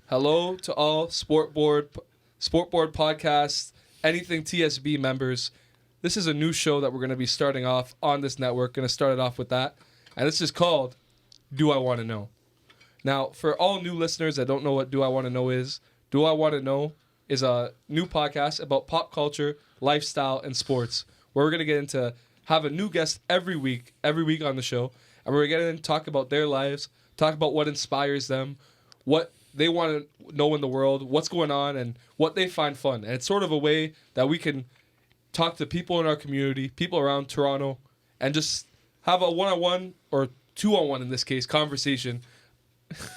Hello to all Sport Board podcasts, anything TSB members. This is a new show that we're going to be starting off on this network. Going to start it off with that. And this is called Do I Want to Know? Now, for all new listeners that don't know what Do I Want to Know is, Do I Want to Know is a new podcast about pop culture, lifestyle, and sports, where we're going to have a new guest every week on the show. And we're going to talk about their lives, talk about what inspires them, what they want to know in the world, what's going on, and what they find fun. And it's sort of a way that we can talk to people in our community, people around Toronto, and just have a one-on-one, or two-on-one in this case, conversation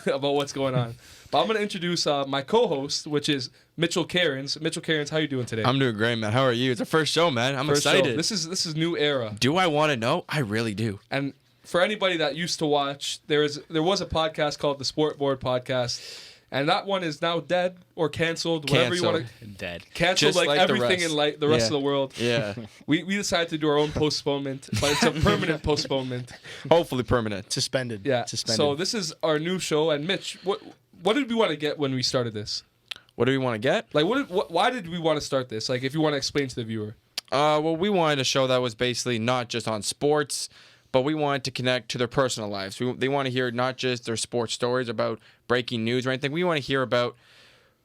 about what's going on. But I'm going to introduce my co-host, which is Mitchell Cairns. Mitchell Cairns, how are you doing today? I'm doing great, man. How are you? It's our first show, man. I'm excited. This is new era. Do I want to know? I really do. And for anybody that used to watch, there was a podcast called the Sport Board Podcast, and that one is now dead or canceled, whatever you want to. Dead. Canceled, Just like everything the in the rest of the world. Yeah. We decided to do our own postponement, but it's a permanent postponement. Hopefully permanent. Suspended. Yeah. Suspended. So this is our new show, and Mitch, what did we want to get when we started this? What do we want to get? Like, why did we want to start this? Like, if you want to explain to the viewer. Well, we wanted a show that was basically not just on sports, but we wanted to connect to their personal lives. They want to hear not just their sports stories about breaking news or anything. We want to hear about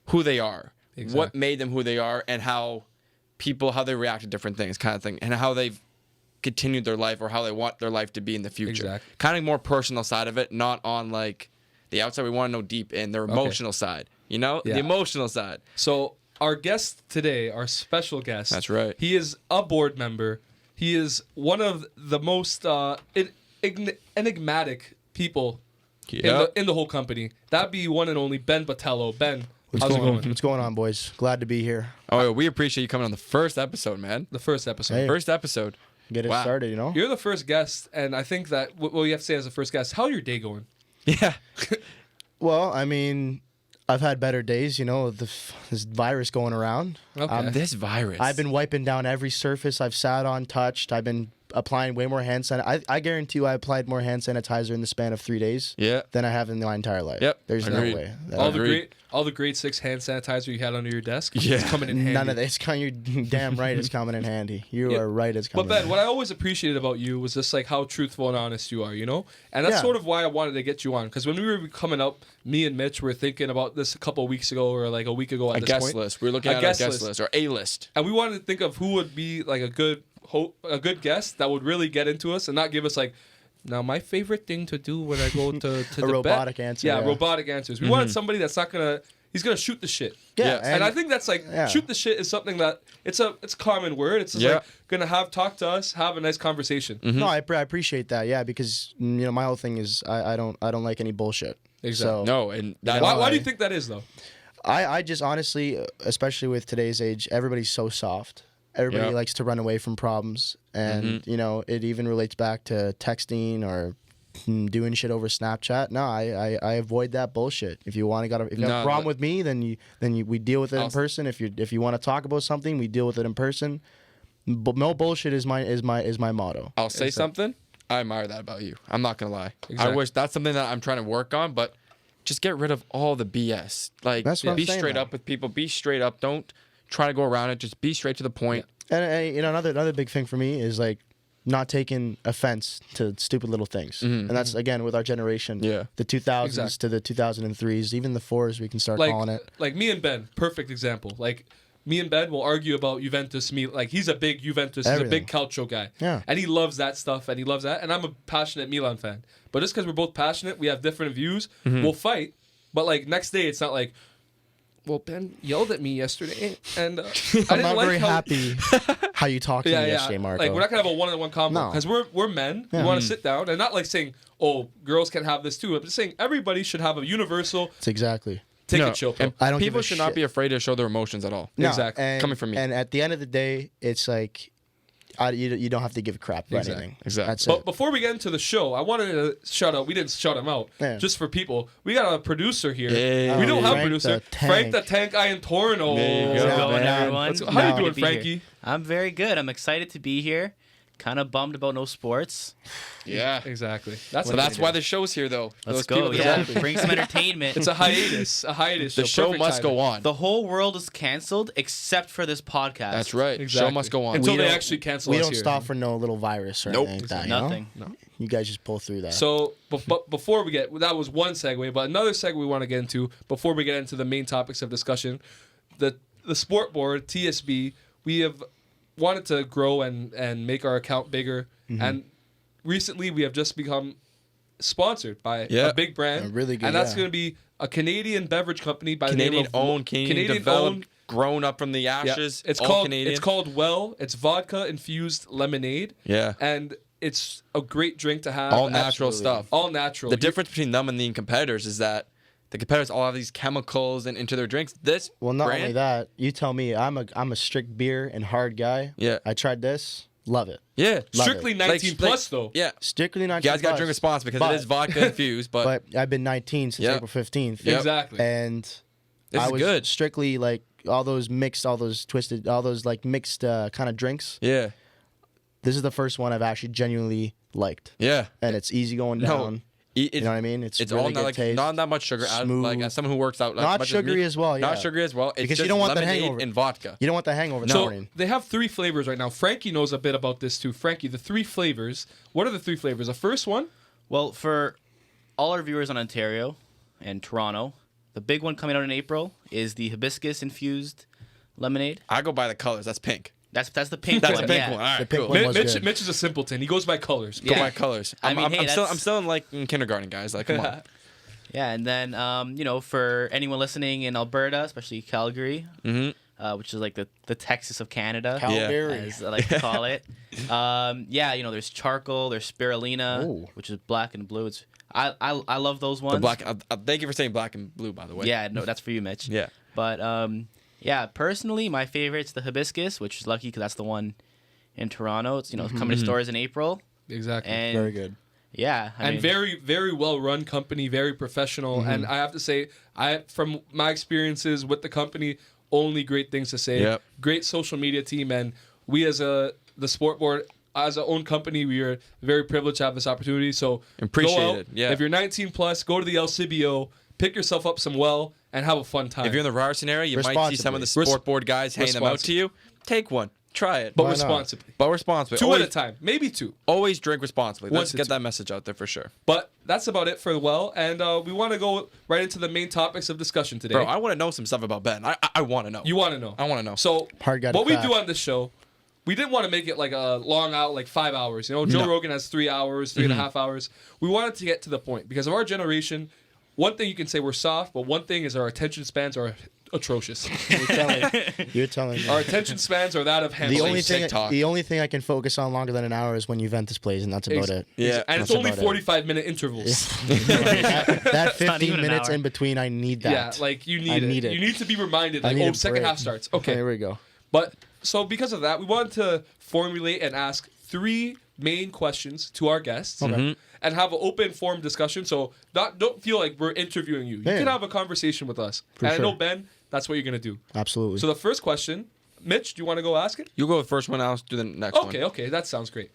who they are, what made them who they are, and how they react to different things, kind of thing, and how they've continued their life or how they want their life to be in the future. Exactly. Kind of more personal side of it, not on like the outside. We want to know deep in their emotional side. You know, the emotional side. So our guest today, our special guest. That's right. He is a board member. He is one of the most enigmatic people in the whole company. That'd be one and only Ben Botelho. Ben, how's it going? What's going on, boys? Glad to be here. Oh, we appreciate you coming on the first episode, man. The first episode. Hey. First episode. Get it started, you know? You're the first guest, and I think that what you have to say as the first guest, how's your day going? Yeah. Well, I mean, I've had better days, you know, this virus going around. Okay. This virus. I've been wiping down every surface I've sat on, touched. I've been applying way more hand sanitizer. I guarantee you I applied more hand sanitizer in the span of 3 days than I have in my entire life. Yep. There's Agreed. no way. All the grade 6 hand sanitizer you had under your desk Yeah. is coming in handy. None of this. You're damn right it's coming in handy. You are right it's coming But Ben, in what I always appreciated about you was just like how truthful and honest you are, you know? And that's sort of why I wanted to get you on. Because when we were coming up, me and Mitch were thinking about this a couple of weeks ago or like a week ago at this point. A guest list. We were looking at a guest list or a list. And we wanted to think of who would be like a good guest that would really get into us and not give us like, now my favorite thing to do when I go to the robotic bet. answer. Yeah, robotic answers. We wanted somebody that's not gonna. He's gonna shoot the shit. Yeah, and I think that's like shoot the shit is something that it's a common word. It's just like gonna talk to us, have a nice conversation. Mm-hmm. No, I appreciate that. Yeah, because you know my whole thing is I don't like any bullshit. Exactly. So, No, and why do you think that is though? I just honestly, especially with today's age, everybody's so soft. Everybody likes to run away from problems, and you know it even relates back to texting or doing shit over Snapchat. No, I avoid that bullshit. If you have a problem with me, then we deal with it in person. If you want to talk about something, we deal with it in person. But no bullshit is my motto. I'll say something. I admire that about you. I'm not gonna lie. Exactly. I wish that's something that I'm trying to work on, but just get rid of all the BS. Like That's what be I'm saying, straight man. up with people. Be straight up. Don't try to go around it. Just be straight to the point. And you know another big thing for me is like not taking offense to stupid little things. And that's again with our generation. Yeah. The 2000s to the 2003s, even the 4s we can start calling it. Like me and Ben, perfect example. Like me and Ben will argue about Juventus. Like he's a big Juventus, he's a big Calcio guy. Yeah. And he loves that stuff and he loves that. And I'm a passionate Milan fan. But just because we're both passionate, we have different views, we'll fight. But like next day it's not like, well, Ben yelled at me yesterday, and I I'm not very happy how you talked to me yesterday, Marco. Like we're not gonna have a one-on-one convo because we're men. We want to sit down and not like saying, "Oh, girls can have this too." I'm just saying everybody should have a universal. It's exactly. Take a chill pill. I don't People give a should not shit. be afraid to show their emotions at all. No, Exactly. and, Coming from me. And at the end of the day, it's like you don't have to give a crap about anything. Exactly. That's But it. before we get into the show, I wanted to shout out. We didn't shout him out, just for people. We got a producer here. Yeah. We don't have a Frank producer. the Tank. Frank the Tank Iantorno. There you go. How's it going, everyone? How you doing, Good to be here. Frankie? I'm very good. I'm excited to be here. kind of bummed about no sports. Yeah. Exactly. So that's why the show's here, though. Let's go. Yeah, bring some entertainment. It's a hiatus. The show must go on. The whole world is canceled except for this podcast. That's right. Exactly. Show must go on. Until We they don't- actually cancel We us don't here. stop for no little virus or Nope. anything like that. Nothing. You know? You guys just pull through that. So, but before we get, that was one segue, but another segue we want to get into before we get into the main topics of discussion, the sport board TSB, we have wanted to grow and make our account bigger, and recently we have just become sponsored by a big brand, really good, and that's yeah. going to be a Canadian beverage company by the name Canadian of owned, Canadian developed, owned. grown up from the Yeah, ashes. it's all called Canadian. it's called Well. It's vodka infused lemonade. Yeah. And it's a great drink to have. all natural absolutely. stuff. All natural. The difference between them and the competitors is that the competitors all have these chemicals and into their drinks. This well, not brand, only that, you tell me I'm a strict beer and hard guy. Yeah. I tried this. Love it. yeah, Love Strictly it. 19 plus though. Yeah, Strictly not. you guys got to drink responsibly because it is vodka infused. But, But I've been 19 since Yep. April 15th. Yep. Exactly. And This I is was good. strictly like all those mixed, all those twisted, all those like mixed kind of drinks. yeah, This is the first one I've actually genuinely liked, yeah, and it's easy going No, down. It's, You know what I mean? It's all really not good like taste. not that much sugar. Smooth. Like as someone who works out, like, Not much sugary me, as well, Not yeah. sugary as well. It's Because just you don't want the lemonade hangover. and vodka. You don't want the hangover in the So morning. they have 3 flavors right now. Frankie knows a bit about this too. Frankie, the 3 flavors. What are the 3 flavors? The first one? Well, for all our viewers on Ontario and Toronto, the big one coming out in April is the hibiscus infused lemonade. I go by the colors. That's pink. That's the pink That's one. a pink yeah. one. All right, The pink cool. one. Mi- was Mitch, good. Mitch is a simpleton. He goes by colors. Go Yeah. by colors. I mean, hey, I'm that's- still in like in kindergarten, guys. Like, come on. Yeah, and then for anyone listening in Alberta, especially Calgary, which is like the Texas of Canada, Calgary. as I like to call it. There's charcoal, there's spirulina, Ooh. which is black and blue. It's I love those ones. The black. Thank you for saying black and blue, by the way. Yeah, no, that's for you, Mitch. Yeah. But personally, my favorite's the hibiscus, which is lucky because that's the one in Toronto. It's coming to stores in April, Exactly. and Very good. yeah, I mean, very, very well run company, very professional. And I have to say, from my experiences with the company, only great things to say. Yep. Great social media team, and we as the sport board, as our own company, we are very privileged to have this opportunity. So Appreciate go out. it, yeah. If you're 19 plus, go to the LCBO, pick yourself up some well, and have a fun time. If you're in the Ryerson area, you might see some of the Responsibly. sport board guys handing them out to you. Take one. Try it. but Why not? responsibly. But responsibly. 2 always, at a time, maybe 2. Always drink responsibly. Let's 1 to get 2. that message out there for sure. But that's about it for the well, and we want to go right into the main topics of discussion today. Bro, I want to know some stuff about Ben. I want to know. You want to know? I want to know. So Hard guy to what we crack. do on this show, we didn't want to make it like a long out, like 5 hours. You know, Joe No. Rogan has 3 hours, 3.5 hours. We wanted to get to the point because of our generation. One thing you can say we're soft, but one thing is our attention spans are atrocious. You're telling me. Our attention spans are that of The Hamlet. only TikTok. thing I can focus on longer than an hour is when Juventus plays, and that's about it. Yeah. and it's That's only about it. 45-minute intervals. that not 15 even an minutes hour. in between, I need that. Yeah, like you I need need it. it. You need to be reminded, I like, need oh, a second break. half starts. Okay, There we go. But so because of that, we wanted to formulate and ask 3 main questions to our guests and have an open forum discussion. So don't feel like we're interviewing you. You Yeah. can have a conversation with us. For and I know, sure. Ben, that's what you're going to do. Absolutely. So the first question, Mitch, do you want to go ask it? You go with the first one. I'll do the next one. Okay, that sounds great.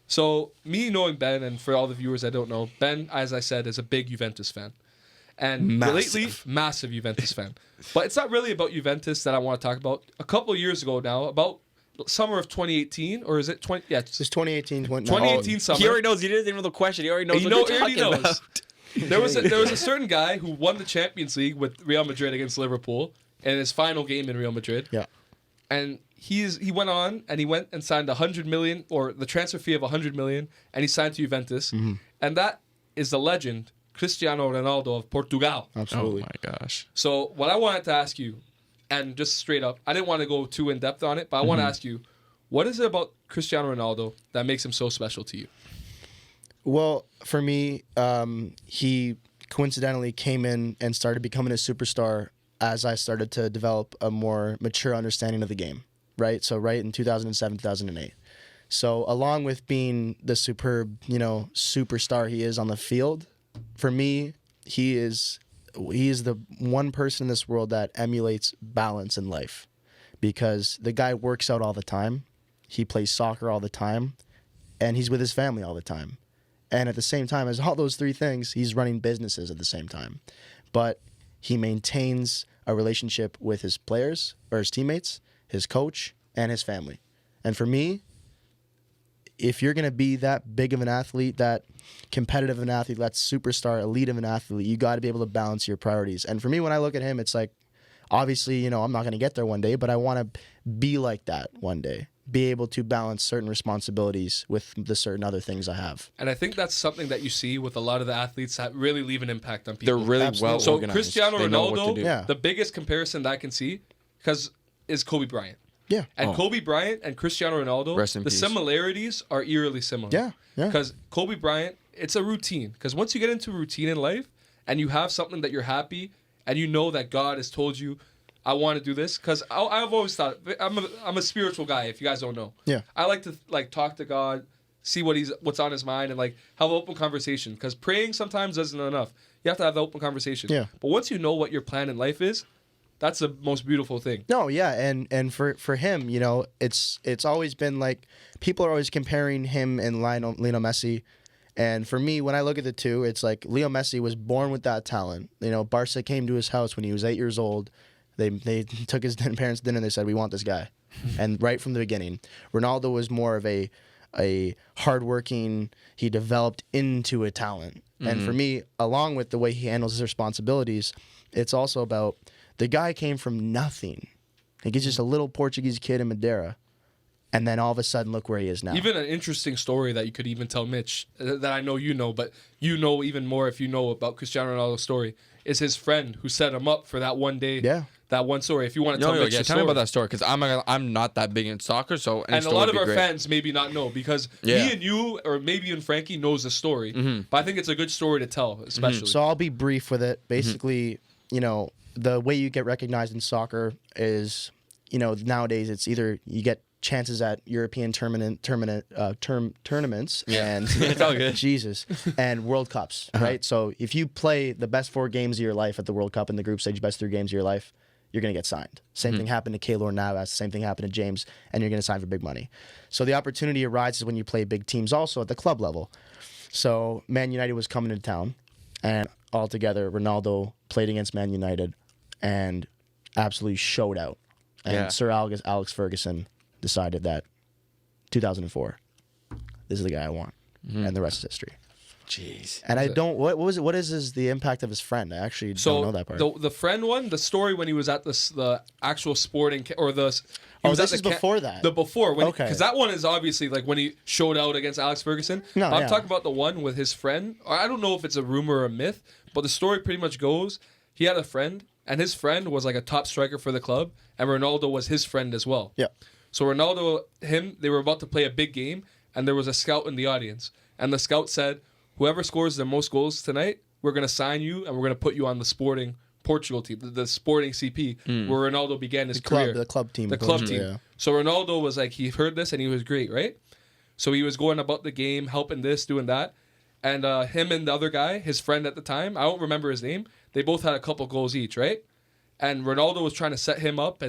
So me knowing Ben, and for all the viewers I don't know, Ben, as I said, is a big Juventus fan. And lately, massive Juventus fan. But it's not really about Juventus that I want to talk about. A couple of years ago now, about summer of 2018, or is it 20? Yeah, This is 2018. 2018 summer. He already knows. He didn't even know the question. He already knows He what you're already talking knows. about. There was a certain guy who won the Champions League with Real Madrid against Liverpool in his final game in Real Madrid. Yeah. And he went on and he went and signed 100 million, or the transfer fee of 100 million, and he signed to Juventus. Mm-hmm. And that is the legend Cristiano Ronaldo of Portugal. Oh Absolutely. my gosh. So what I wanted to ask you, and just straight up, I didn't want to go too in depth on it, but I want to ask you, what is it about Cristiano Ronaldo that makes him so special to you? Well, for me, he coincidentally came in and started becoming a superstar as I started to develop a more mature understanding of the game, right? So right in 2007, 2008. So along with being the superb, superstar he is on the field, for me, he is the one person in this world that emulates balance in life, because the guy works out all the time. He plays soccer all the time. and he's with his family all the time. And at the same time as all those three things, he's running businesses at the same time. But he maintains a relationship with his players or his teammates, his coach, and his family. And for me, if you're going to be that big of an athlete, that competitive of an athlete, that superstar, elite of an athlete, you got to be able to balance your priorities. And for me, when I look at him, it's like, obviously, you know, I'm not going to get there one day, but I want to be like that one day. Be able to balance certain responsibilities with the certain other things I have. And I think that's something that you see with a lot of the athletes that really leave an impact on people. They're really well So organized. Cristiano They know what to Ronaldo, do. Yeah. the biggest comparison that I can see is Kobe Bryant. Yeah. And Kobe Bryant and Cristiano Ronaldo, Rest in the peace. similarities are eerily similar. Yeah, yeah. Because Kobe Bryant, it's a routine. Because once you get into routine in life and you have something that you're happy and you know that God has told you, I want to do this. Because I've always thought, I'm a spiritual guy, if you guys don't know. Yeah. I like to talk to God, see what's on his mind, and have an open conversation. Because praying sometimes isn't enough. You have to have the open conversation. Yeah. But once you know what your plan in life is, that's the most beautiful thing. No, yeah, and for him, you know, it's always been like people are always comparing him and Lionel Messi, and for me, when I look at the two, it's like Leo Messi was born with that talent. You know, Barca came to his house when he was 8 years old. They took his parents' dinner and they said, "We want this guy," and right from the beginning, Ronaldo was more of a hardworking. He developed into a talent, and for me, along with the way he handles his responsibilities, it's also about. The guy came from nothing. Like he's just a little Portuguese kid in Madeira. And then all of a sudden, look where he is now. Even an interesting story that you could even tell Mitch, that I know you know, but you know even more if you know about Cristiano Ronaldo's story, is his friend who set him up for that one day. Yeah. That one story. If you want to tell Mitch the tell story. me about that story, because I'm not that big in soccer, so And a lot of our fans maybe not know, because Yeah. me and you, or maybe even Frankie, knows the story. But I think it's a good story to tell, especially. So I'll be brief with it. Basically, you know, the way you get recognized in soccer is, you know, nowadays it's either you get chances at European tournaments and It's all good. Jesus and World Cups, right? So if you play the best 4 games of your life at the World Cup in the group stage, best 3 games of your life, you're going to get signed. Same thing happened to Keylor Navas, same thing happened to James, and you're going to sign for big money. So the opportunity arises when you play big teams also at the club level. So Man United was coming to town, and altogether Ronaldo played against Man United and absolutely showed out. And Yeah. Sir Alex Ferguson decided that 2004, this is the guy I want, and the rest is history. Jeez. And I don't. What was it? What is the impact of his friend? I actually don't know that part. the friend one, the story when he was at the actual sporting or the. he was this at is the before that. The before, when Okay. because that one is obviously like when he showed out against Alex Ferguson. No, I'm yeah. talking about the one with his friend. Or I don't know if it's a rumor or a myth, but the story pretty much goes he had a friend, and his friend was like a top striker for the club, and Ronaldo was his friend as well. Yeah. So Ronaldo, they were about to play a big game, and there was a scout in the audience, and the scout said, "Whoever scores the most goals tonight, we're gonna sign you, and we're gonna put you on the Sporting Portugal team, the Sporting CP, where Ronaldo began his career, the club team, the club Mhm. team." Yeah. So Ronaldo was like, he heard this and he was great, right? So he was going about the game, helping this, doing that, and him and the other guy, his friend at the time, I don't remember his name. They both had a couple goals each, right? And Ronaldo was trying to set him up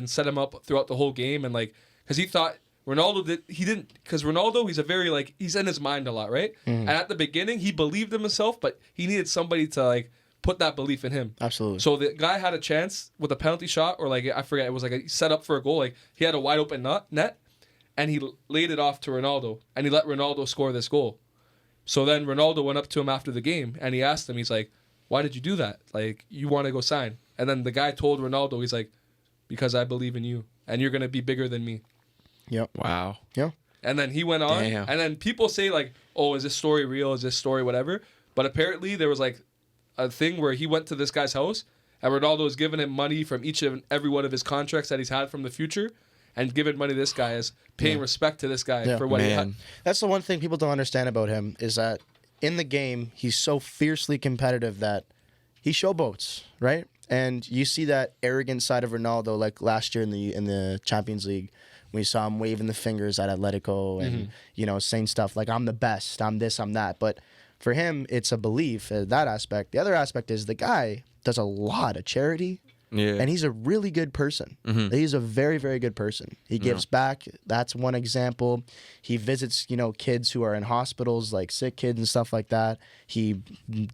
throughout the whole game, and like, because he thought because Ronaldo, he's a very like, he's in his mind a lot, right? And at the beginning, he believed in himself, but he needed somebody to like put that belief in him. Absolutely. So the guy had a chance with a penalty shot, or like, I forget, it was like a set up for a goal. Like he had a wide open net, and he laid it off to Ronaldo, and he let Ronaldo score this goal. So then Ronaldo went up to him after the game, and he asked him, he's like, "Why did you do that? Like, you want to go sign?" And then the guy told Ronaldo, he's like, "Because I believe in you, and you're gonna be bigger than me." Yep. Wow. Yeah. And then he went on, Damn. and then people say like, "Oh, is this story real? Is this story whatever?" But apparently there was like a thing where he went to this guy's house, and Ronaldo was giving him money from each and every one of his contracts that he's had from the future, and giving money to this guy as paying respect to this guy Yeah. for what he had. Man. That's the one thing people don't understand about him is that in the game he's so fiercely competitive that he showboats, right? And you see that arrogant side of Ronaldo, like last year in the Champions League, we saw him waving the fingers at Atletico and you know saying stuff like "I'm the best, I'm this, I'm that." But for him, it's a belief that aspect. The other aspect is the guy does a lot of charity, Yeah. And he's a really good person. He's a very, very good person. He gives back. That's one example. He visits, kids who are in hospitals, like sick kids and stuff like that. He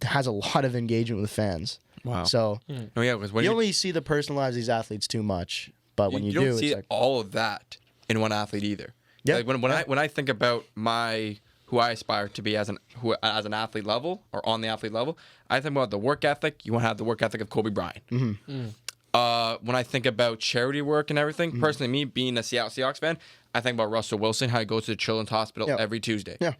has a lot of engagement with fans. Wow. So Oh yeah, because when you only see the personal lives of these athletes too much. But when you don't do, see it's like, all of that in one athlete either. Yeah. Like when I think about who I aspire to be as an athlete level or on the athlete level, I think about the work ethic. You want to have the work ethic of Kobe Bryant. When I think about charity work and everything, personally, me being a Seattle Seahawks fan, I think about Russell Wilson, how he goes to the Children's Hospital every Tuesday. Yeah.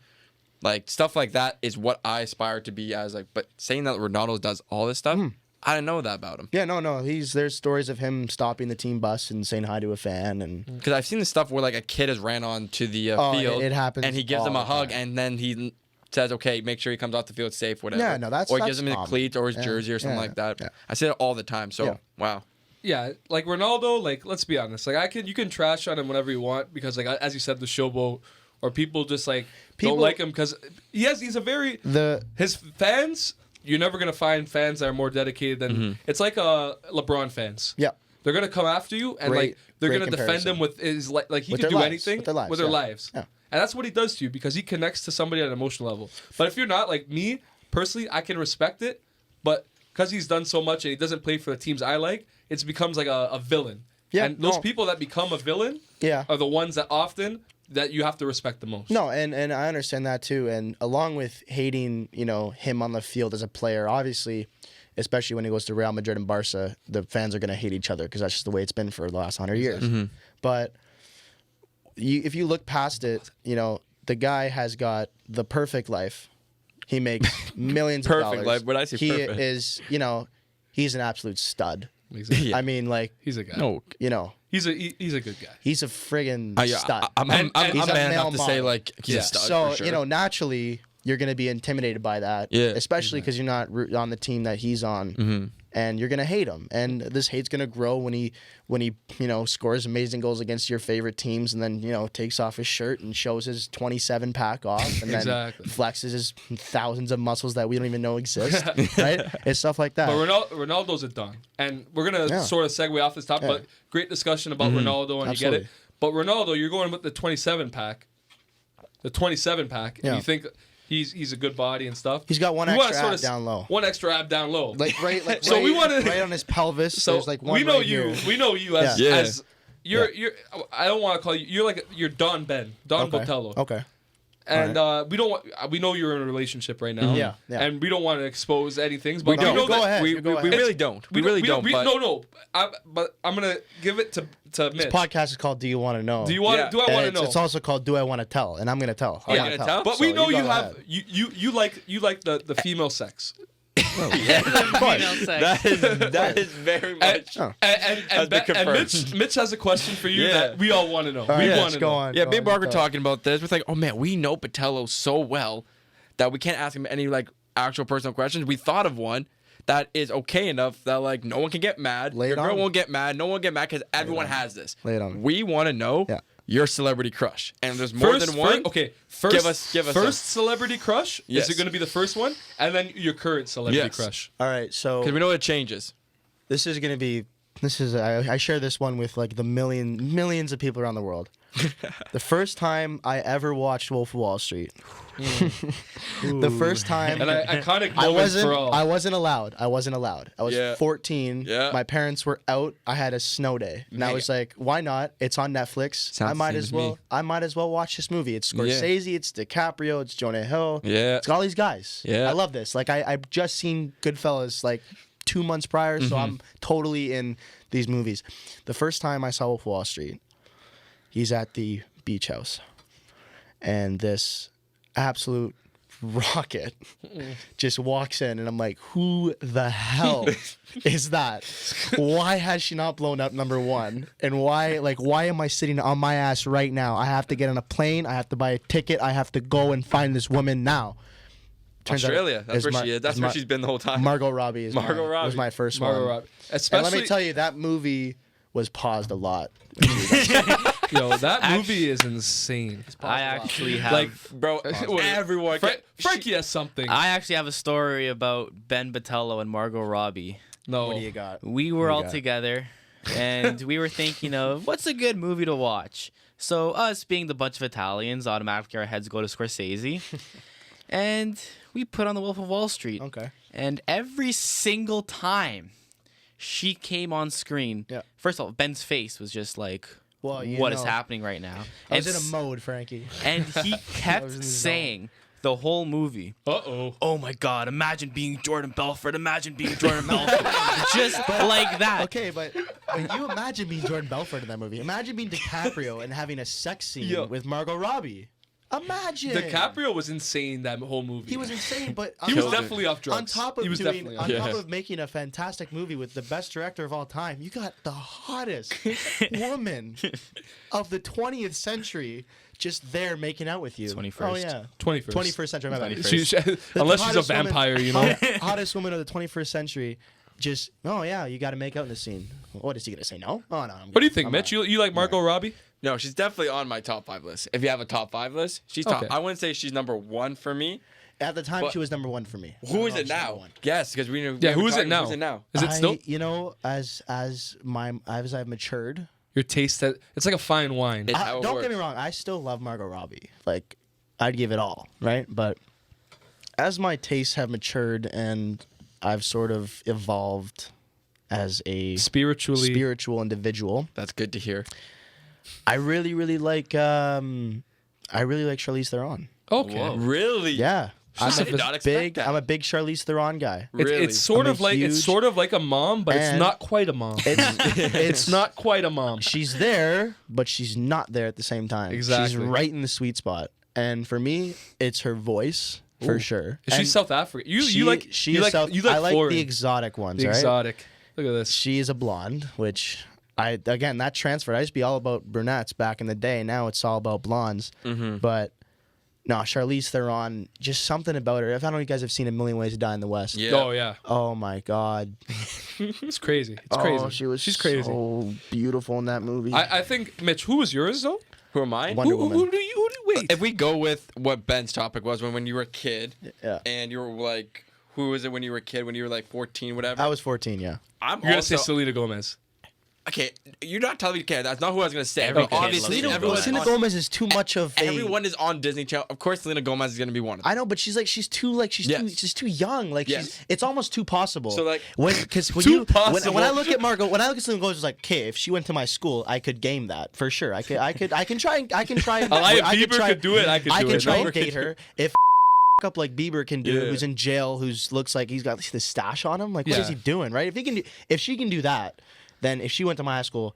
Like stuff like that is what I aspire to be as. Like, but saying that Ronaldo does all this stuff, I didn't know that about him. Yeah, no. There's stories of him stopping the team bus and saying hi to a fan, and Because I've seen the stuff where like a kid has ran on to the field, it happens and he gives all him a the hug, time. and then he says, "Okay, make sure he comes off the field safe, whatever." Yeah, no, or he gives that's him his common. cleats or his Yeah, jersey or something yeah, like that. yeah. I see it all the time. So Yeah. wow, Yeah, like Ronaldo, like let's be honest, like you can trash on him whenever you want because like as you said, the showboat or people just like don't like him because he's a very his fans. You're never gonna find fans that are more dedicated than it's like LeBron fans. yeah. They're gonna come after you and Great- like they're great gonna defend comparison. him with his like he With can their do lives, anything with their lives, their yeah. lives. Yeah. And that's what he does to you because he connects to somebody at an emotional level. But if you're not like me personally, I can respect it, but because he's done so much and he doesn't play for the teams I like, it becomes like a villain. Yeah, and those no. people that become a villain Yeah. are the ones that you have to respect the most. No, and I understand that too. And along with hating, him on the field as a player, obviously, especially when he goes to Real Madrid and Barca, the fans are going to hate each other because that's just the way it's been for the last 100 years. But if you look past it, the guy has got the perfect life. He makes millions of Perfect dollars. life. When I say he perfect. is, he's an absolute stud. Exactly. Yeah. I mean, like, He's a guy. no, He's a good guy. he's a friggin' yeah, stud. I'm He's a man male enough to say model. like he's Yeah. a stud So, for sure. naturally, you're going to be intimidated by that. Yeah. Especially because you're not on the team that he's on. And you're going to hate him. And this hate's going to grow when he scores amazing goals against your favorite teams and then, takes off his shirt and shows his 27 pack off and Exactly. then flexes his thousands of muscles that we don't even know exist. Right? It's stuff like that. But Ronaldo's a don. And we're going to Yeah. sort of segue off this topic, Yeah. but great discussion about Ronaldo, and you get Absolutely. it. But Ronaldo, you're going with the 27 pack. The 27 pack. And Yeah. you think he's a good body and stuff. He's got one We wanna extra sort ab of down low. One extra ab down low. So we wanna- right on his pelvis. So there's like one we know right you. here. We know you as Yeah. as you're. I don't want to call you. You're Don Okay. Botello. Okay. And we don't want. We know you're in a relationship right now. Yeah, yeah. And we don't want to expose any things. But We don't. know Go that ahead. we, You go we ahead. really don't. We really don't. But No. But I'm gonna give it to Mitch. This podcast is called Do You Want to Know? Do you want? Yeah. Do I And want to know? It's also called Do I Want to Tell? And I'm going to tell. I Yeah. wanna You're gonna tell? But So we know you you go have ahead. you like the female sex. Female sex. that is very much. Oh. And been confirmed. Mitch has a question for you Yeah. that we all want to know. All right, We let's want to go know. on. Yeah, go me on, and Mark were go. talking about this. We're like, oh man, we know Botelho so well that we can't ask him any like actual personal questions. We thought of one that is okay enough that like no one can get mad. Lay it Your girl on. won't get mad. No one will get mad because everyone has this. Lay it on. We want to know Yeah. your celebrity crush, and there's more than one. First, Give us first celebrity crush. Yes. Is it going to be the first one, and then your current celebrity Yes. crush? All right, so Because we know it changes. this is going to be. I share this one with like the millions of people around the world. The first time I ever watched Wolf of Wall Street. The first time And iconic I moments wasn't for all. I wasn't allowed. I was Yeah. 14. Yeah. My parents were out. I had a snow day. And I was like, why not? It's on Netflix. Sounds I the might same as as well me. I might as well watch this movie. It's Scorsese, it's DiCaprio, it's Jonah Hill. Yeah. It's got all these guys. Yeah. I love this. Like I've just seen Goodfellas like 2 months prior, so I'm totally in these movies. The first time I saw Wolf of Wall Street, he's at the beach house. And this absolute rocket just walks in, and I'm like, who the hell is that? Why has she not blown up, number one? And why am I sitting on my ass right now? I have to get on a plane. I have to buy a ticket. I have to go and find this woman now. Turns out Australia. That's it's where she is. That's where she's been the whole time. Margot Robbie is Margot was Robbie. my first Margot one. Robbie. And Especially, let me tell you, that movie was paused a lot. yo, that movie is insane. I actually have. Like, Bro, everyone. Frankie has something. I actually have a story about Ben Botello and Margot Robbie. No. What do you got? We were What do you all got? together, and we were thinking of what's a good movie to watch. So us being the bunch of Italians, automatically our heads go to Scorsese, and we put on The Wolf of Wall Street. Okay. And every single time she came on screen, Yeah. first of all, Ben's face was just like, Well, you what is know, happening right now? I was And in a mode, Frankie. And he I kept was in the zone. saying the whole movie, Uh-oh. oh my God, imagine being Jordan Belfort. Imagine being Jordan Belfort. Just like that. Okay, but you imagine being Jordan Belfort in that movie. Imagine being DiCaprio and having a sex scene Yo. with Margot Robbie. Imagine. DiCaprio was insane that whole movie. He was insane, but He was Killed it. definitely off drugs. on top of he was doing, definitely on off top Yeah. of making a fantastic movie with the best director of all time, you got the hottest woman of the 20th century just there making out with you. 21st. Oh yeah, 21st. 21st century. My bad. 21st. Unless she's a hottest woman- vampire, you know. Hottest woman of the 21st century. Just yeah, you got to make out in the scene. What is he gonna say? No. Oh no. What do you think, Mitch? You like Margot Robbie? No, she's definitely on my top 5 list. If you have a top 5 list, she's top. Okay. I wouldn't say she's number 1 for me. At the time, But she was number 1 for me. I Who don't is know it if she's number now? one. Yes, because we. Yeah, who is it now? Who's it now? Is it still You know, as I've matured. your taste? That it's like a fine wine. It's how it Don't get me works. wrong. I still love Margot Robbie. Like, I'd give it all, right? But as my tastes have matured and I've sort of evolved as a Spiritually. spiritual individual, That's good to hear. I really, really like Charlize Theron. Okay. Whoa. Really? Yeah. I I'm did not expect that. I'm a big Charlize Theron guy. Really? It's sort I'm of a like huge- it's sort of like a mom, but it's and not quite a mom. It's not quite a mom. She's there, but she's not there at the same time. She's Exactly. right in the sweet spot. And for me, it's her voice for sure. Is she And South African? You she like she you is like South, you like I like foreign, the exotic ones, the right? exotic. Look at this. She is a blonde, which again that transfer. I used to be all about brunettes back in the day. Now it's all about blondes. Mm-hmm. But no, Charlize Theron, just something about her. If I don't know if you guys have seen A Million Ways to Die in the West. Yeah. Oh yeah, Oh my God. it's crazy. It's crazy. She's crazy. so beautiful in that movie. I think Mitch. Who was yours though? Who am I? Wonder Woman. Who do you wait? If we go with what Ben's topic was when you were a kid, Yeah. and you were like, who was it when you were a kid? When you were like 14, whatever. I was 14, yeah. I'm You're gonna also, say Selena Gomez. Okay, you're not telling me to care. That's not who I was gonna say. Every But kid obviously, loves Selena everyone's Gomez. Selena on, Gomez is too much of a. everyone is on Disney Channel. Of course, Selena Gomez is gonna be one of them. I know, but she's Yes. too young. Like Yes. it's almost too possible. So, like, because when Too you possible. when I look at Margot, when I look at Selena Gomez, it's like, okay, if she went to my school, I could game that for sure. I can try. And Elias Bieber could do it. I could I do can it. try No? and date her if up like Bieber can do, Yeah. who's in jail, who's looks like he's got the stash on him. Like, what Yeah. is he doing, right? If she can do that, then if she went to my high school,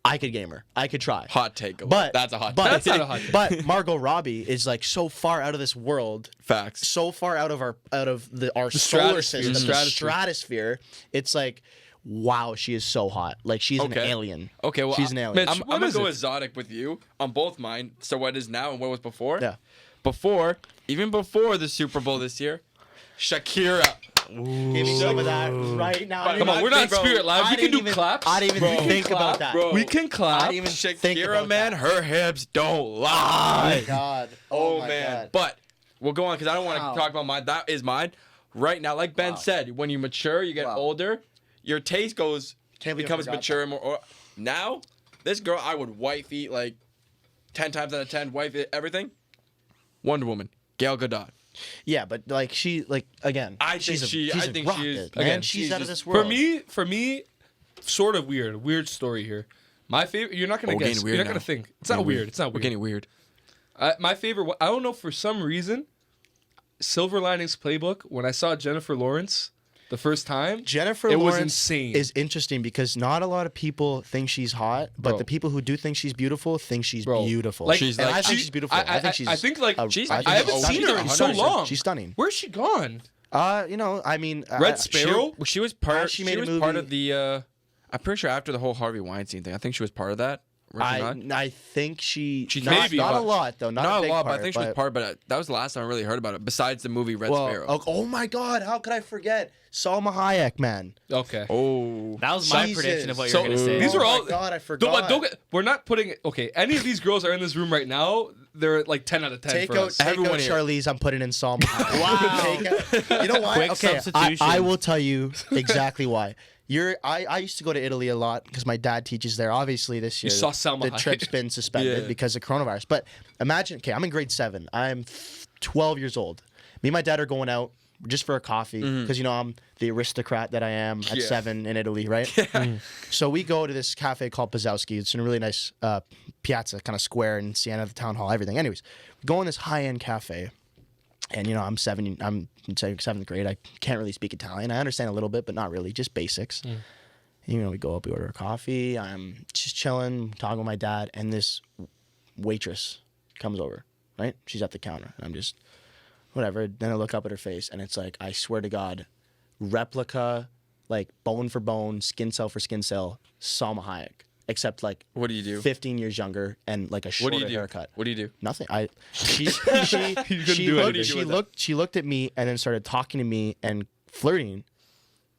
I could game her. I could try. Hot take. But that's a hot but, take. That's not a hot take. But Margot Robbie is like so far out of this world, Facts. so far out of our solar stratosphere. system, Stratosphere. stratosphere. It's like, wow, she is so hot. Like she's an Okay. alien. Okay, well, She's an alien. Mitch, I'm what gonna is go it? exotic with you on both mine. So what is now and what was before? Yeah. Before, even before the Super Bowl this year, Shakira. Give me some of that right now. I didn't Come on, even we're not think- Spirit Live. I We can didn't do even- claps. I didn't even think about that. bro. We can clap. I didn't even think Shakira, about man, that. her hips don't Oh lie. my God. Oh, my man. God. But we'll go on because I don't want Wow. to talk about mine. That is mine. Right now, like Ben Wow. said, when you mature, you get Wow. older, your taste Can't believe I becomes forgot mature more. Now, this girl, I would wifey like 10 times out of 10, wifey everything. Wonder Woman, Gal Gadot. Yeah, but like she, like again, I she's think a, she- she's I a think she is- rocket, man. again, she's she's out of just- this world. For me, sort of weird story here. My favorite. You're not gonna we're guess. getting weird You're not now. gonna think. It's not weird. It's not We're weird. getting weird. My favorite. I don't know, for some reason, Silver Linings Playbook. When I saw Jennifer Lawrence the first time, Jennifer it was Lawrence insane. is interesting because not a lot of people think she's hot, but Bro. the people who do think she's beautiful think she's Bro, beautiful. like- She's and like- I think she- she's beautiful. I think she's. I think like she's- I I think haven't she's seen her in so 100%. long. She's stunning. Where's she gone? I mean, Red Sparrow. She was part. She She, made a was movie- part of the. I'm pretty sure after the whole Harvey Weinstein thing, I think she was part of that. Was she not? I think She's not, maybe, not a but- lot though. Not Not a a big lot, part, but I think she was part. But that was the last time I really heard about it. Besides the movie Red Well, Sparrow. oh my God, how could I forget Salma Hayek, man? Okay. Oh. That was my Jesus. prediction of what So, you're going to say. these are Oh all. my God, I forgot. Don't get, we're not putting. Okay, any of these girls are in this room right now. they're like 10 out of 10 Take for out, us. take Everyone out here. Charlize. I'm putting in Salma. Wow. You know why? Quick Okay, substitution. I will tell you exactly why. I used to go to Italy a lot because my dad teaches there. Obviously, this year saw Salma the Hayek. trip's been suspended Yeah. because of coronavirus. But imagine, okay, I'm in grade 7. I'm 12 years old. Me and my dad are going out just for a coffee because I'm the aristocrat that I am at Yeah. 7 in Italy, right? So we go to this cafe called Pazowski. It's in a really nice piazza, kind of square in Siena, the town hall, everything. Anyways, we go in this high-end cafe. And I'm 7. I'm in 7th grade. I can't really speak Italian. I understand a little bit, but not really, just basics. We go up, we order a coffee. I'm just chilling, talking with my dad, and this waitress comes over. Right? She's at the counter, and I'm just whatever. Then I look up at her face, and it's like, I swear to God, replica, like bone for bone, skin cell for skin cell, Salma Hayek, except like What do you do? 15 years younger and like a What shorter do you do? haircut. What do you do? Nothing. She do looked, anything. she looked at me and then started talking to me and flirting,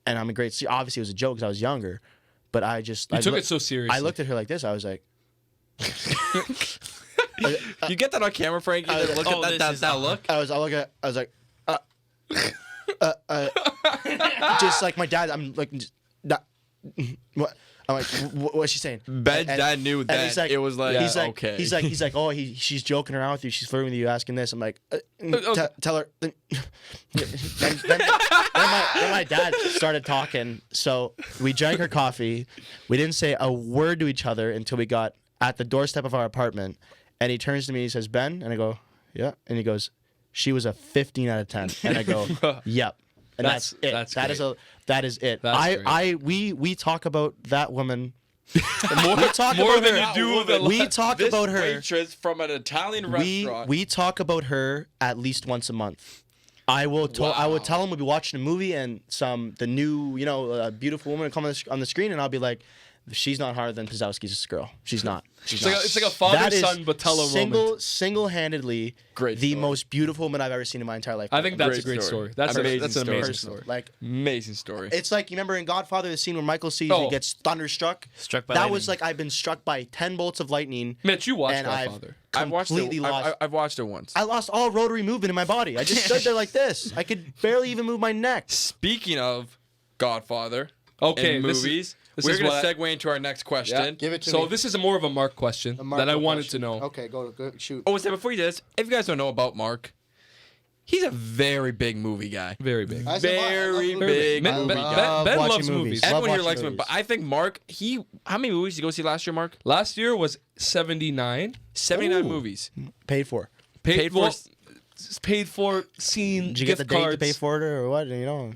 and I'm a great. Obviously, it was a joke because I was younger, but I just You took it so seriously. I looked at her like this. I was like, You get that on camera, Frankie? Look oh, at this that is look. I was like, just like my dad. I'm like, what? I'm like, what's she saying? Ben's dad knew and that. he's like, It was like, he's like, okay. he's like, oh, she's joking around with you. She's flirting with you, asking this. I'm like, tell her. Then my dad started talking. So we drank her coffee. We didn't say a word to each other until we got at the doorstep of our apartment. And he turns to me. He says, Ben, and I go, yeah. And he goes, she was a 15 out of 10. And I go, yep. And that's it. That is it. That's We talk about that woman. more than you do the We talk about her. Waitress from an Italian restaurant. We talk about her at least once a month. I would tell him we'll be watching a movie and the new beautiful woman will come on the screen, and I'll be like, she's not harder than Pazowski's girl. She's not. She's not. It's like a father-son Botelho moment. Single-handedly, Great the story. most beautiful woman I've ever seen in my entire life. I think that's Great a great story. story. That's Amazing an story. amazing Personal. story. Like, Amazing story. it's like, you remember in Godfather the scene where Michael sees Oh. he gets thunderstruck? Struck by That lightning. was like I've been struck by 10 bolts of lightning. Mitch, you watched and Godfather. I've watched completely it. lost. I've watched it once. I lost all rotary movement in my body. I just stood there like this. I could barely even move my neck. Speaking of Godfather, Okay, and this is- movies, this we're is gonna what I- segue into our next question. Give it to So me. this is more of a Mark question that I wanted to know. Okay, go shoot. Oh, so before you do this, if you guys don't know about Mark, he's a very big movie guy. Very big. Very big Ben- movie Ben- guy. Ben watching loves movies. Everyone here watching likes him, movies. but I think Mark. How many movies did you go see last year, Mark? Last year was 79. 79 Ooh. movies. Paid for. Paid for. well, paid for seeing Did you get gift the date cards. to pay for it or what?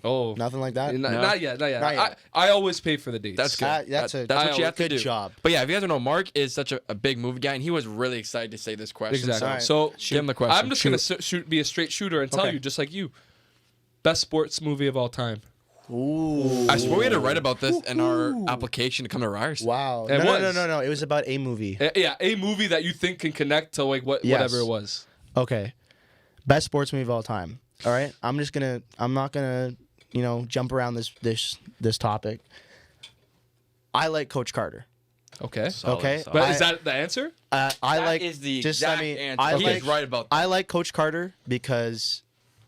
Oh, Nothing like that. Not yet. Not yet. I always pay for the dates. That's good. That's That's a what you have to good do. job. But yeah, if you guys don't know, Mark is such a big movie guy, and he was really excited to say this question. Exactly. Alright. So Give him the question. I'm just gonna be a straight shooter and tell Okay. you, just like you, best sports movie of all time. Ooh. I swear we had to write about this in our application to come to Ryerson. Wow. It was. No. It was about a movie. Yeah, a movie that you think can connect to like Yes. whatever it was. Okay. Best sports movie of all time. All right. I'm not gonna jump around this topic. I like Coach Carter. Okay. Okay. solid. But is that the answer? I like is the just exact let me. answer. I He like, is right about that. I like Coach Carter because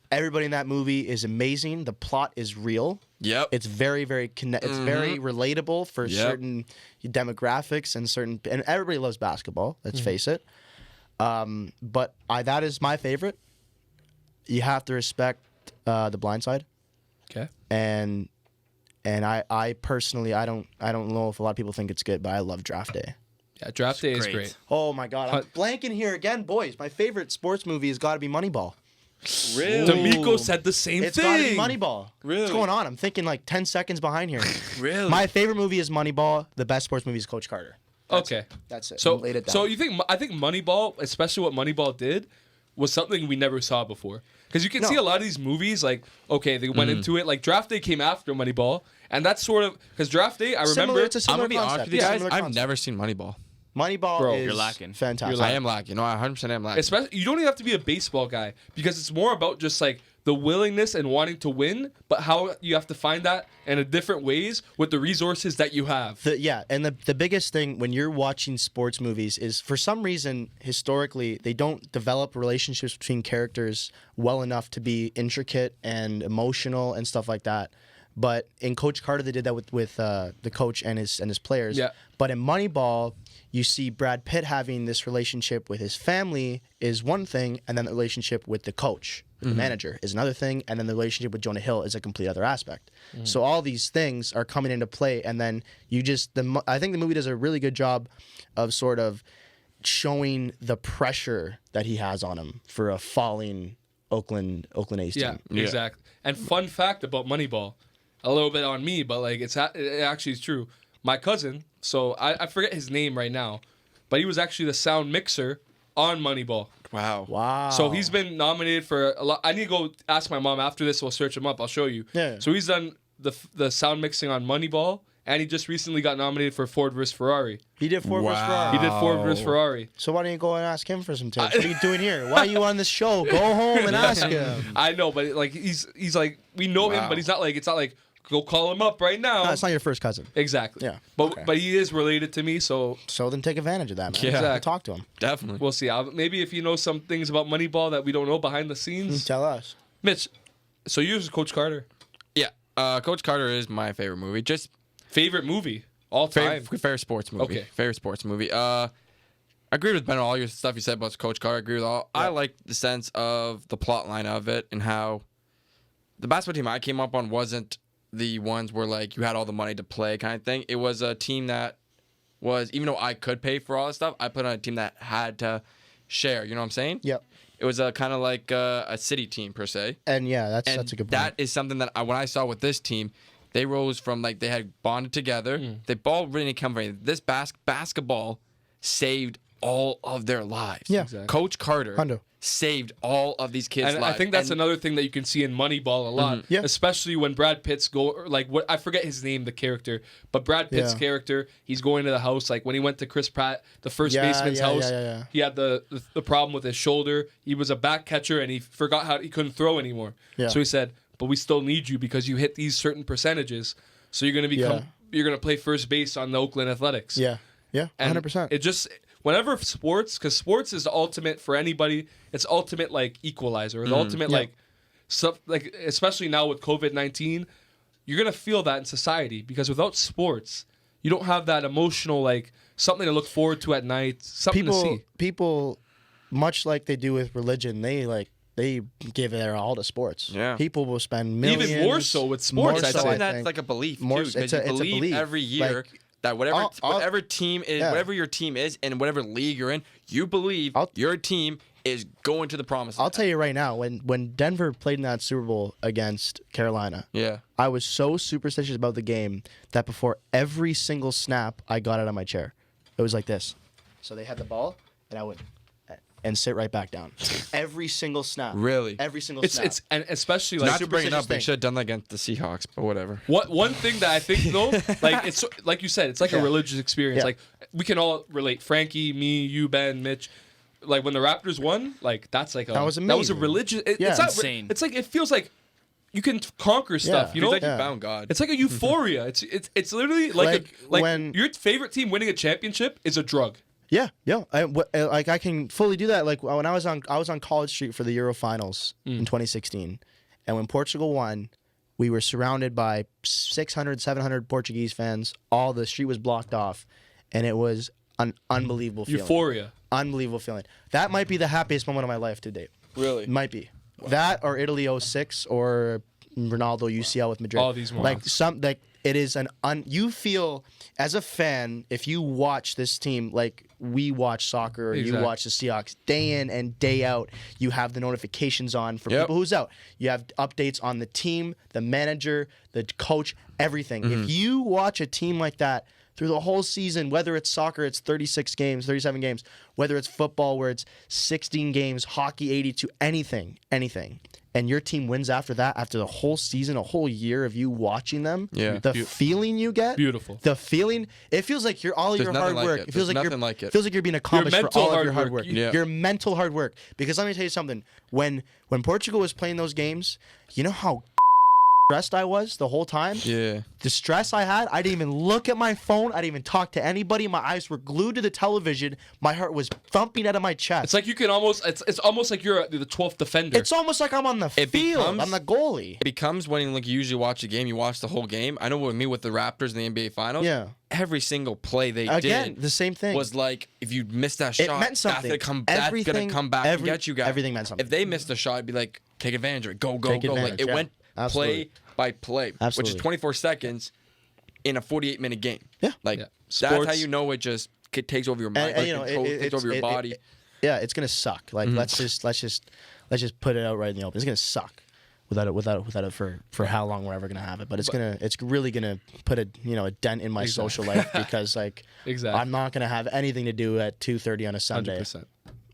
everybody in that movie is amazing. The plot is real. Yep. It's very, very It's very relatable for Yep. certain demographics and everybody loves basketball. Let's face it. But that is my favorite. You have to respect The Blind Side, Okay. and I personally I don't know if a lot of people think it's good, but I love Draft Day. Yeah, Draft Day is great. great. Oh my God, I'm blanking here again, boys. My favorite sports movie has got to be Moneyball. Really? D'Amico said the same It's thing. got to be Moneyball. Really? What's going on? I'm thinking like 10 seconds behind here. Really? My favorite movie is Moneyball. The best sports movie is Coach Carter. Okay. That's it. So, Laid it down. so you think I think Moneyball, especially what Moneyball did, was something we never saw before. Because you can No. see a lot of these movies, like they went into it. Like Draft Day came after Moneyball, and that's sort of because Draft Day. I remember. It's a I'm similar gonna be honest concept. with you It's a guys. similar I've concept. never seen Moneyball. Moneyball Bro, is you're lacking. fantastic. I am lacking. No, I 100% am lacking. Especially, you don't even have to be a baseball guy because it's more about just like the willingness and wanting to win, but how you have to find that in a different ways with the resources that you have. The biggest thing when you're watching sports movies is, for some reason, historically, they don't develop relationships between characters well enough to be intricate and emotional and stuff like that. But in Coach Carter, they did that with the coach and his players. Yeah. But in Moneyball, you see Brad Pitt having this relationship with his family is one thing, and then the relationship with the coach, the manager, is another thing, and then the relationship with Jonah Hill is a complete other aspect. So all these things are coming into play, and then I think the movie does a really good job of sort of showing the pressure that he has on him for a falling Oakland A's team. Yeah, exactly. And fun fact about Moneyball, a little bit on me, but like it actually is true. My cousin, so I forget his name right now, but he was actually the sound mixer on Moneyball. Wow. So he's been nominated for a lot. I need to go ask my mom after this. We'll search him up. I'll show you. Yeah. So he's done the sound mixing on Moneyball, and he just recently got nominated for Ford vs Ferrari. He did Ford vs. Ferrari. He did Ford vs Ferrari. So why don't you go and ask him for some tips? What are you doing here? Why are you on this show? Go home and ask him. I know, but like he's like, we know him, but it's not like go call him up right now. No, it's not your first cousin. Exactly. Yeah. But Okay. but he is related to me, so So then take advantage of that, man. Yeah. Exactly. Talk to him. Definitely. we'll see. Maybe if you know some things about Moneyball that we don't know behind the scenes. Tell us. Mitch, so yours is Coach Carter. Yeah. Coach Carter is my favorite movie. Just Favorite movie all time. favorite sports movie. Okay. Favorite sports movie. I agree with Ben on all your stuff you said about Coach Carter. I agree with all. I like the sense of the plot line of it and how the basketball team I came up on wasn't the ones where like you had all the money to play kind of thing. It was a team that was, even though I could pay for all this stuff, I put on a team that had to share. You know what I'm saying? Yep. It was a kind of like a city team per se. And yeah, that's And a good point. that is something that when I saw with this team, they rose from like they had bonded together. They ball really didn't come from anything. This basketball saved all of their lives. Yeah. Exactly. Coach Carter Hundo. saved all of these kids' And lives. I think that's And another thing that you can see in Moneyball a lot, Yeah. especially when Brad Pitt's like what I forget his name, the character, but Brad Pitt's Yeah. character, he's going to the house like when he went to Chris Pratt, the first baseman's house. Yeah. He had the problem with his shoulder. He was a back catcher and he forgot how he couldn't throw anymore. Yeah. So he said, "But we still need you because you hit these certain percentages. So you're going to become you're going to play first base on the Oakland Athletics." Yeah. Yeah. And 100%. It just whenever sports, because sports is the ultimate for anybody. It's ultimate like equalizer, or the ultimate Yeah. like stuff. Like especially now with COVID-19, you're gonna feel that in society because without sports, you don't have that emotional like something to look forward to at night, something to see. People, much like they do with religion, they give their all to sports. Yeah. People will spend millions. Even more so with sports, more I'd so, say. I and that's think. like a belief More too, so- because it's you a believe belief. every year Like, that whatever I'll- whatever team is, yeah. whatever your team is, and whatever league you're in, you believe your team is going to the promised I'll land. tell you right now, when Denver played in that Super Bowl against Carolina, Yeah. I was so superstitious about the game that before every single snap, I got out of my chair. It was like this. So they had the ball, and I would and sit right back down. Every single snap. Really? Every single snap. It's and especially Not like to bring it up, superstitious they thing. should have done that against the Seahawks, but whatever. one thing that I think though, like it's like you said, it's like a Yeah. religious experience. Yeah. Like we can all relate. Frankie, me, you, Ben, Mitch. Like when the Raptors won, like that's like That was a amazing. religious. Yeah. It's not Insane. It's like it feels like you can conquer stuff. You know, It's like Yeah. you found God. it's like a euphoria. It's literally like Like when- your favorite team winning a championship is a drug. Yeah. Like I can fully do that. Like when I was on College Street for the Euro Finals in 2016, and when Portugal won, we were surrounded by 600, 700 Portuguese fans. All the street was blocked off, and it was an unbelievable feeling. Euphoria. Unbelievable feeling. That might be the happiest moment of my life to date. Really? It might be. That or Italy 06 or Ronaldo UCL with Madrid. All these moments. It is you feel as a fan, if you watch this team like we watch soccer or you Exactly. watch the Seahawks day in and day out, you have the notifications on for Yep. people who's out. You have updates on the team, the manager, the coach, everything. If you watch a team like that through the whole season, whether it's soccer, it's 36 games, 37 games, whether it's football where it's 16 games, hockey 82, anything, and your team wins after that, after the whole season, a whole year of you watching them, the feeling you get, beautiful. The feeling, it feels like your hard work. It feels like feels like you're being accomplished for all of your hard work. Your mental hard work. Because let me tell you something. When Portugal was playing those games, you know how stressed I was the whole time? Yeah. The stress I had, I didn't even look at my phone. I didn't even talk to anybody. My eyes were glued to the television. My heart was thumping out of my chest. It's like you can almost, it's almost like you're the 12th defender. It's almost like I'm on the field. I'm the goalie. It becomes when you usually watch a game, you watch the whole game. I know with me with the Raptors in the NBA Finals, every single play they did the same thing. Was like, if you missed that shot, it meant something. that's going to come back and get you guys. Everything meant something. If they missed a shot, it'd be like, take advantage of it. Go. Like, it went Absolutely. play by play, which is 24 seconds in a 48-minute game. Yeah. Like, that's how you know it takes over your mind. It takes over your body. It's gonna suck. Like let's just put it out right in the open. It's gonna suck without it for how long we're ever gonna have it. But it's really gonna put a dent in my social life because I'm not gonna have anything to do at 2:30 on a Sunday. 100%.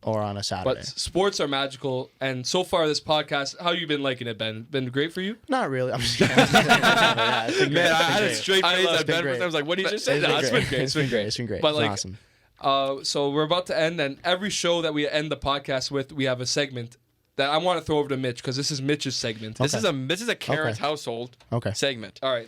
Or on a Saturday. But sports are magical, and so far this podcast, how you been liking it, Ben? Been great for you? Not really. I'm just kidding. Man, I had a straight face at Ben. I was like, "What did you just say?" It's been great. It's been great. But it's awesome. So we're about to end, and every show that we end the podcast with, we have a segment that I want to throw over to Mitch because this is Mitch's segment. This is a Karen's household segment. All right,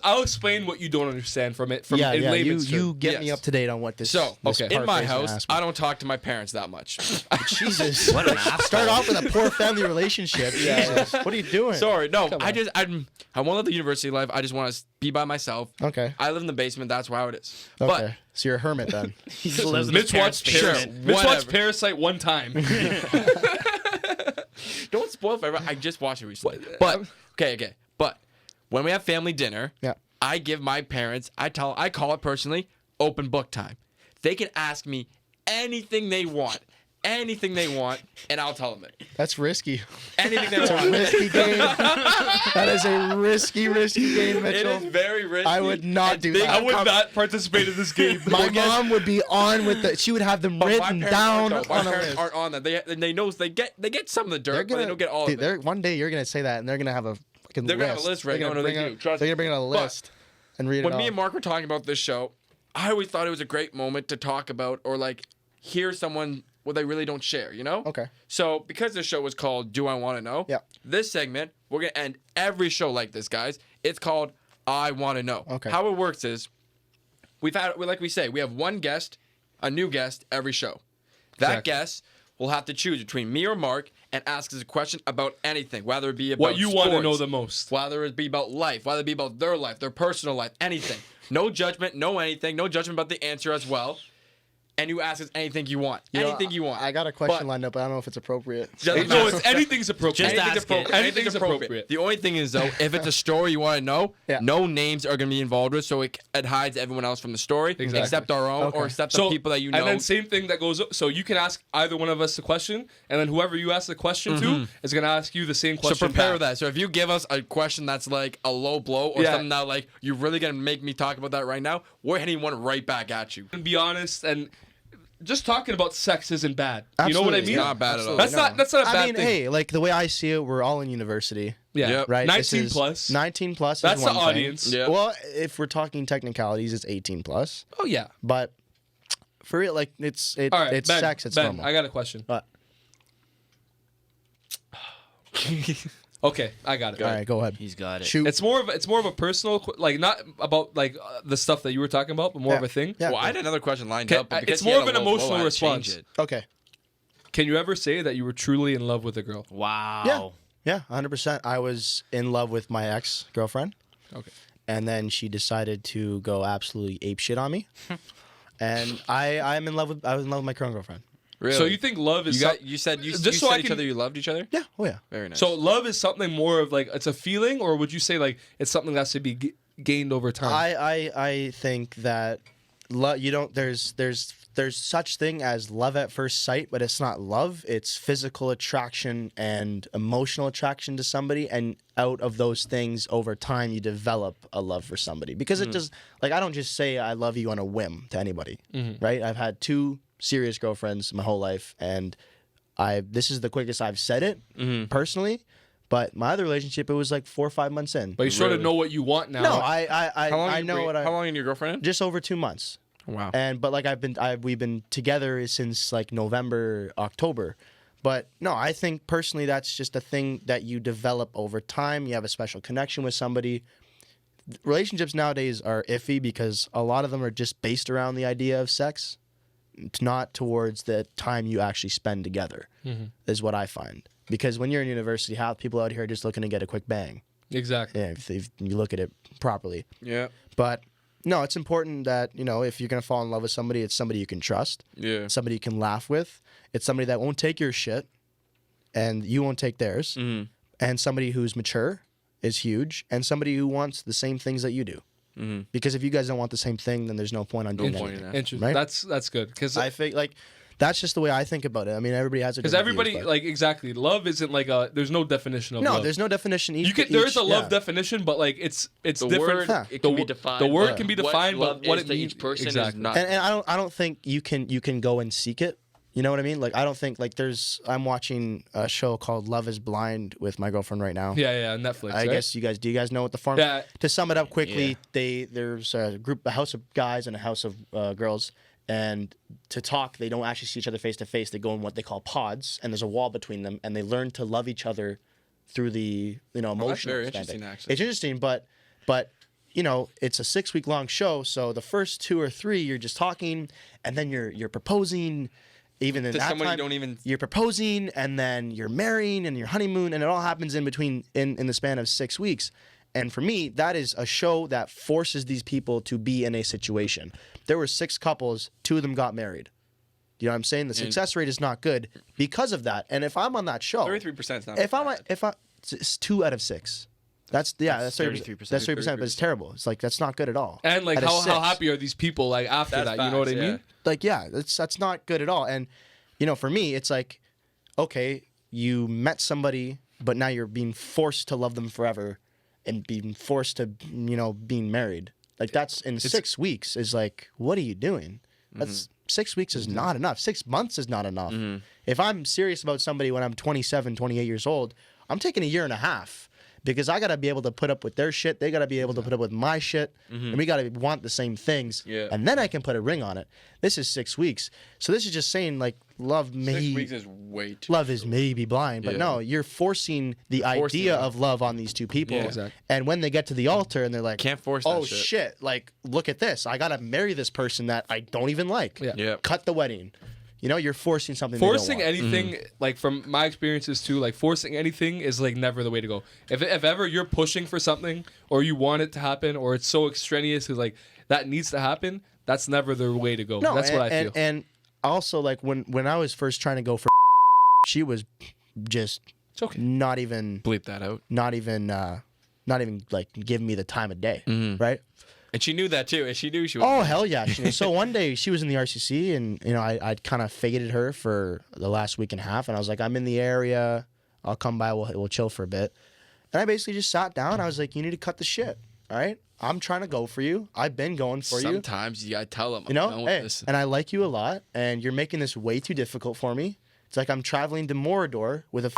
I'll explain what you don't understand from it. In layman's terms. You get me up to date on what this. In my house, I don't talk to my parents that much. Jesus, what an asshole. Start off with a poor family relationship. Jesus, what are you doing? Sorry, no. I want to live the university life. I just want to be by myself. Okay. I live in the basement. That's how it is. Okay. But, so you're a hermit then. Mitch watched Parasite one time. Don't spoil it forever. I just watched it recently. But okay. But when we have family dinner, I give my parents, I call it personally, open book time. They can ask me anything they want, and I'll tell them it. That's risky. Anything they want. It's a risky game. That is a risky game, Mitchell. It is very risky. I would not do that. I would not participate in this game. My mom would be on with the. She would have them written down on a list. My parents aren't on that. They know they get some of the dirt, but they don't get all of it. One day you're gonna say that, and they're gonna have a fucking list. They're gonna have a list right now. They do. They're gonna bring in a list and read it. When me and Mark were talking about this show, I always thought it was a great moment to talk about or like hear someone what they really don't share, you know? Okay. So because this show was called Do I Want to Know? Yeah. This segment, we're going to end every show like this, guys. It's called I Want to Know. Okay. How it works is we have one guest, a new guest every show. That guest will have to choose between me or Mark and ask us a question about anything, whether it be about what you want to know sports, the most. whether it be about life, whether it be about their life, their personal life, anything. No judgment, no anything, no judgment about the answer as well. And you ask us anything you want. Anything you want. I got a question lined up, but I don't know if it's appropriate. Anything's appropriate. Anything's appropriate. The only thing is, though, if it's a story you want to know, no names are going to be involved with, so it hides everyone else from the story, except our own or except the people that you know. And then same thing that goes, so you can ask either one of us the question, and then whoever you ask the question to is going to ask you the same question. So prepare that. So if you give us a question that's like a low blow or something that like, you're really going to make me talk about that right now, we're hitting one right back at you. And be honest and... Just talking about sex isn't bad. Absolutely. You know what I mean? It's not bad at all. That's not a bad thing. Hey, like the way I see it, we're all in university. Yeah. Yep. Right. 19 plus. 19 plus. That's is one the audience. Thing. Yeah. Well, if we're talking technicalities, it's 18 plus. Oh yeah. But for real, like it's all right, it's Ben, sex. It's Ben, normal. I got a question. What? Okay, I got it. All right, go ahead. He's got it. Shoot. It's more of a personal, like not about like the stuff that you were talking about, but more of a thing. Yeah. Well, I had another question lined up, but it's because more of an emotional response. Okay. Can you ever say that you were truly in love with a girl? Wow. Yeah, 100%. I was in love with my ex-girlfriend. Okay. And then she decided to go absolutely ape shit on me. And I was in love with my current girlfriend. Really? So you think love is you said you just so said I each can- other you loved each other? Yeah. Oh yeah. Very nice. so love is something more of like it's a feeling, or would you say like it's something that's to be gained over time? I think that there's such thing as love at first sight, but it's not love. It's physical attraction and emotional attraction to somebody, and out of those things over time you develop a love for somebody. Because it just like I don't just say I love you on a whim to anybody, right? I've had 2 serious girlfriends my whole life, and This is the quickest I've said it personally. But my other relationship, it was like 4 or 5 months in. But you sort of know what you want now. No, I know what I. How long in your girlfriend? Just over 2 months. Wow. But like we've been together since like November, October. But no, I think personally that's just a thing that you develop over time. You have a special connection with somebody. Relationships nowadays are iffy because a lot of them are just based around the idea of sex. It's not towards the time you actually spend together, is what I find. Because when you're in university, half people out here are just looking to get a quick bang. Exactly. Yeah, if you look at it properly. Yeah. But no, it's important that, if you're going to fall in love with somebody, it's somebody you can trust. Yeah. Somebody you can laugh with. It's somebody that won't take your shit and you won't take theirs. And somebody who's mature is huge. And somebody who wants the same things that you do. Because if you guys don't want the same thing, then there's no point on doing anything. Interesting. Right? That's good. Because I think that's just the way I think about it. I mean, everybody has a because everybody exactly. Love isn't like there's no definition of love. No, there's no definition. There's a love definition, but like it's the different. Word, it can be defined. The word can be defined, what but what is it to means each person exactly. is not. And I don't think you can go and seek it. You know what I mean? Like I don't think I'm watching a show called Love Is Blind with my girlfriend right now. Yeah, Netflix. I guess do you guys know what the form? Yeah. To sum it up quickly, there's a house of guys and a house of girls. And to talk, they don't actually see each other face to face. They go in what they call pods, and there's a wall between them, and they learn to love each other through the emotional. That's very aspect. interesting, actually. It's interesting, but it's a 6-week-long show. So the first 2 or 3, you're just talking, and then you're proposing. Even in to that someone time, you don't even. you're proposing, and then you're marrying, and your honeymoon, and it all happens in between in the span of 6 weeks. And for me, that is a show that forces these people to be in a situation. There were 6 couples, 2 of them got married. You know what I'm saying? The success rate is not good because of that. And if I'm on that show, 33% is not. It's 2 out of 6. That's 33%. That's 30%, but it's terrible. It's like that's not good at all. And like how happy are these people like after That's that? facts, You know what I yeah. mean? Like that's not good at all. And for me, it's like, okay, you met somebody, but now you're being forced to love them forever, and being forced to being married. Like that's in 6 weeks is like, what are you doing? That's 6 weeks is not enough. 6 months is not enough. If I'm serious about somebody when I'm 27, 28 years old, I'm taking a year and a half. Because I got to be able to put up with their shit. They got to be able to put up with my shit. And we got to want the same things. Yeah. And then I can put a ring on it. This is 6 weeks. So this is just saying, like, love may... 6 weeks is way too. Love is maybe blind. But no, you're forcing the idea of love on these 2 people. Yeah, exactly. And when they get to the altar and they're like... Can't force that oh, shit. Like, look at this. I got to marry this person that I don't even like. Yeah. Yeah. Cut the wedding. You're forcing something. Forcing they don't want. anything, like from my experiences too, like forcing anything is like never the way to go. If ever you're pushing for something or you want it to happen or it's so extraneous because like that needs to happen, that's never the way to go. No, that's what I feel. And also, like when I was first trying to go for, she was just It's okay. not even Bleep that out. not even like giving me the time of day, right? And she knew that too. And she knew she was. Oh hell yeah! So one day she was in the RCC, and I'd kind of faded her for the last week and a half, and I was like, I'm in the area, I'll come by, we'll chill for a bit, and I basically just sat down. I was like, you need to cut the shit, all right? I'm trying to go for you. I've been going for you. Sometimes you gotta tell them. Hey, and I like you a lot, and you're making this way too difficult for me. It's like I'm traveling to Morador with a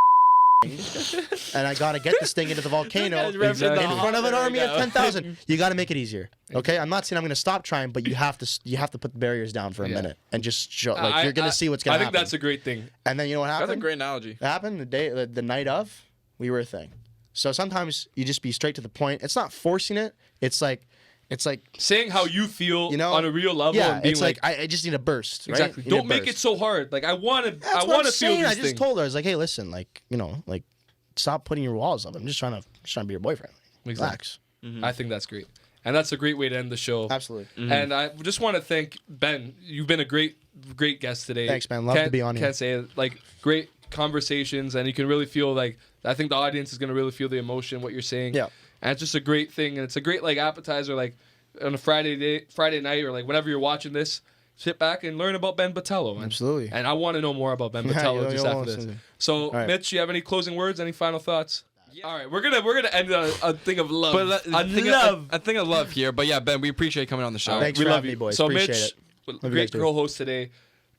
and I gotta get this thing into the volcano in front of an army of 10,000. You gotta make it easier, okay? I'm not saying I'm gonna stop trying, but you have to put the barriers down for a minute and just show, like you're gonna see what's gonna happen. I think that's a great thing. And then you know what happened? That's a great analogy. It happened the night of, we were a thing. So sometimes you just be straight to the point. It's not forcing it. It's like saying how you feel on a real level. Yeah, and being it's like I just need a burst. Right? Exactly. Don't make it so hard. Like I want to feel these things. I just told her, I was like, hey, listen, like stop putting your walls up. I'm just trying to be your boyfriend. Relax. Mm-hmm. I think that's great. And that's a great way to end the show. Absolutely. Mm-hmm. And I just want to thank Ben. You've been a great guest today. Thanks, man. Love to be on here. Can't say it. Like great conversations, and you can really feel like I think the audience is going to really feel the emotion, what you're saying. Yeah. And it's just a great thing, and it's a great like appetizer, like on a Friday night, or like whenever you're watching this, sit back and learn about Ben Botelho. Absolutely. And I want to know more about Ben Botelho just after this. So, right. Mitch, you have any closing words? Any final thoughts? Yeah. All right, we're gonna end on a thing of love. A thing of love here. But yeah, Ben, we appreciate you coming on the show. Thanks for having me, boys. So appreciate Mitch, it. great co-host today.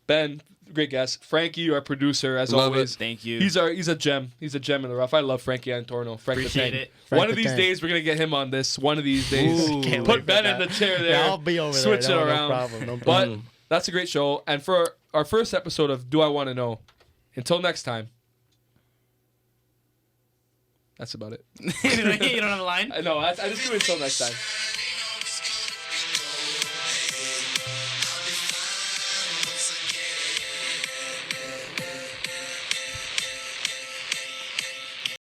Ben, great guest. Frankie, our producer, as Love always. it. Thank you. He's a gem. He's a gem in the rough. I love Frankie Antorno. Frank Appreciate the Tank. it. Frank One of the these Tank. days we're gonna get him on this. One of these days. Ooh. Can't wait Put for Ben that. in the chair there. Yeah, I'll be over Switch there. it No around. problem. No But problem. that's a great show. And for our first episode of Do I Want to Know, until next time. That's about it. You don't have a line? I know. I just do it until next time.